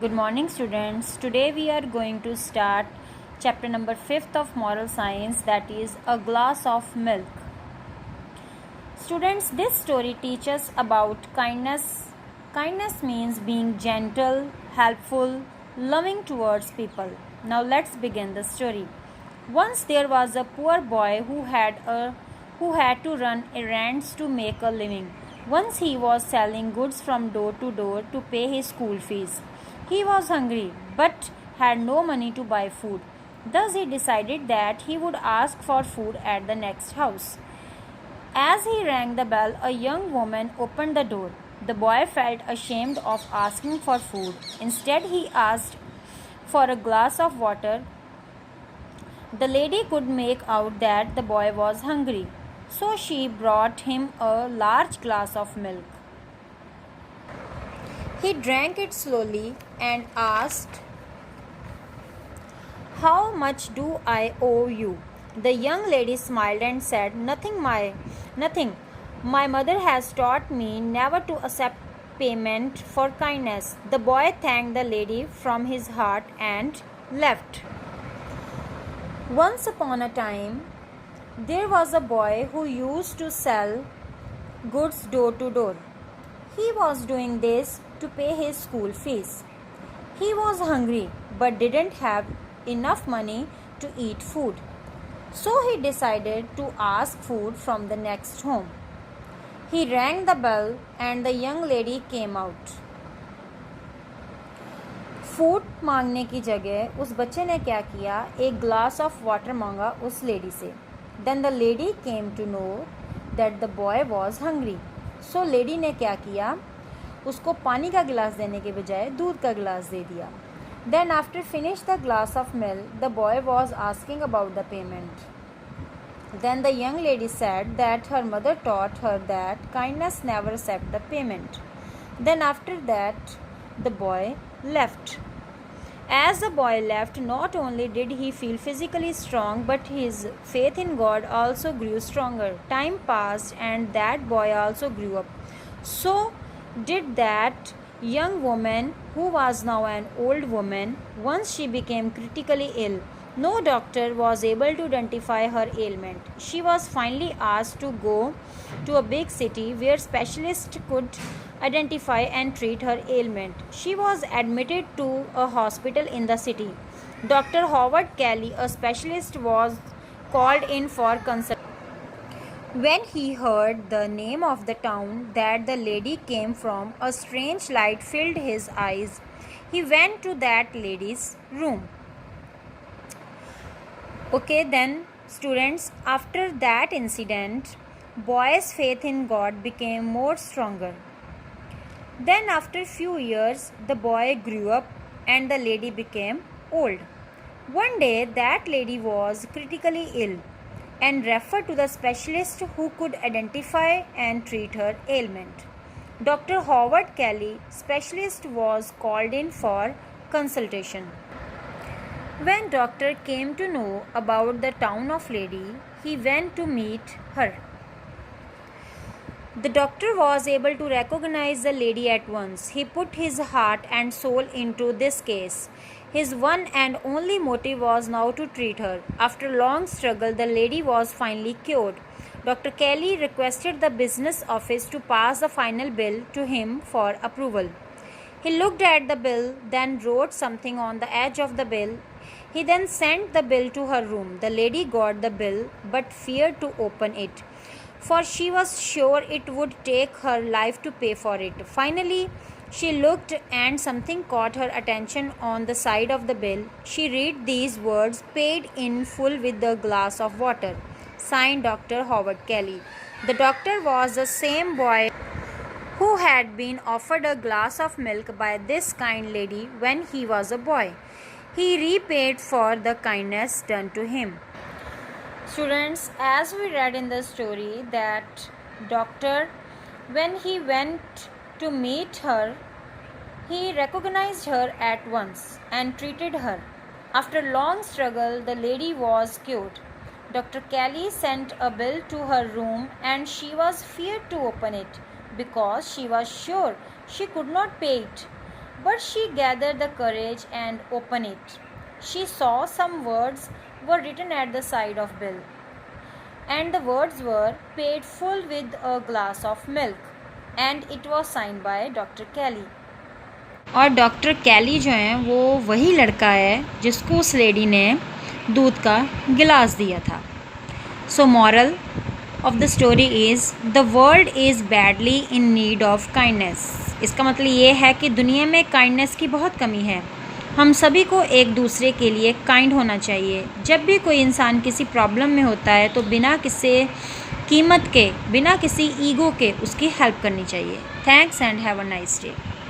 Good morning, students. Today we are going to start chapter number 5th of moral science, that is a glass of milk. Students, this story teaches about kindness. Kindness means being gentle, helpful, loving towards people. Now let's begin the story. Once there was a poor boy who had to run errands to make a living. Once he was selling goods from door to pay his school fees. He was hungry but had no money to buy food. Thus he decided that he would ask for food at the next house. As he rang the bell, a young woman opened the door. The boy felt ashamed of asking for food. Instead, he asked for a glass of water. The lady could make out that the boy was hungry, so she brought him a large glass of milk. He drank it slowly and asked, "How much do I owe you?" The young lady smiled and said, Nothing. My mother has taught me never to accept payment for kindness." The boy thanked the lady from his heart and left. Once upon a time, there was a boy who used to sell goods door to door. He was doing this to pay his school fees. He was hungry but didn't have enough money to eat food. So he decided to ask food from the next home. He rang the bell and the young lady came out. Food मांगने की जगह उस बच्चे ने क्या किया, एक glass of water मांगा उस लेडी से. Then the lady came to know that the boy was hungry. So lady ने क्या किया, उसको पानी का गिलास देने के बजाय दूध का गिलास दे दिया. Then after finish the glass of milk, the boy was asking about the payment. Then the young lady said that her mother taught her that kindness never accepts the payment. Then after that, the boy left. As the boy left, not only did he feel physically strong, but his faith in God also grew stronger. Time passed and that boy also grew up. So did that young woman who was now an old woman. Once she became critically ill. No doctor was able to identify her ailment. She was finally asked to go to a big city where specialists could identify and treat her ailment. She was admitted to a hospital in the city. Dr. Howard Kelly, a specialist, was called in for consultation. When he heard the name of the town that the lady came from, a strange light filled his eyes. He went to that lady's room. Okay, then students, after that incident, boy's faith in God became more stronger. Then after few years, the boy grew up and the lady became old. One day, that lady was critically ill and referred to the specialist who could identify and treat her ailment. Dr. Howard Kelly, specialist, was called in for consultation. When doctor came to know about the town of lady, he went to meet her. The doctor was able to recognize the lady at once. He put his heart and soul into this case. His one and only motive was now to treat her. After long struggle, the lady was finally cured. Dr. Kelly requested the business office to pass the final bill to him for approval. He looked at the bill, then wrote something on the edge of the bill. He then sent the bill to her room. The lady got the bill but feared to open it, for she was sure it would take her life to pay for it. Finally, she looked and something caught her attention on the side of the bill. She read these words, "Paid in full with a glass of water." Signed, Dr. Howard Kelly. The doctor was the same boy who had been offered a glass of milk by this kind lady when he was a boy. He repaid for the kindness done to him. Students, as we read in the story that doctor, when he went to meet her, he recognized her at once and treated her. After long struggle, the lady was cured. Dr. Kelly sent a bill to her room and she was feared to open it because she was sure she could not pay it. but she gathered the courage and opened it. She saw some words were written at the side of bill, and the words were paid full with a glass of milk, and it was signed by Dr. Kelly. और doctor कैली जो हैं वो वही लड़का है जिसको उस lady ने दूध का गिलास दिया था. So moral of the story is the world is badly in need of kindness. इसका मतलब ये है कि दुनिया में काइंडनेस की बहुत कमी है. हम सभी को एक दूसरे के लिए काइंड होना चाहिए. जब भी कोई इंसान किसी प्रॉब्लम में होता है तो बिना किसी कीमत के, बिना किसी ईगो के उसकी हेल्प करनी चाहिए. Thanks and have a nice day.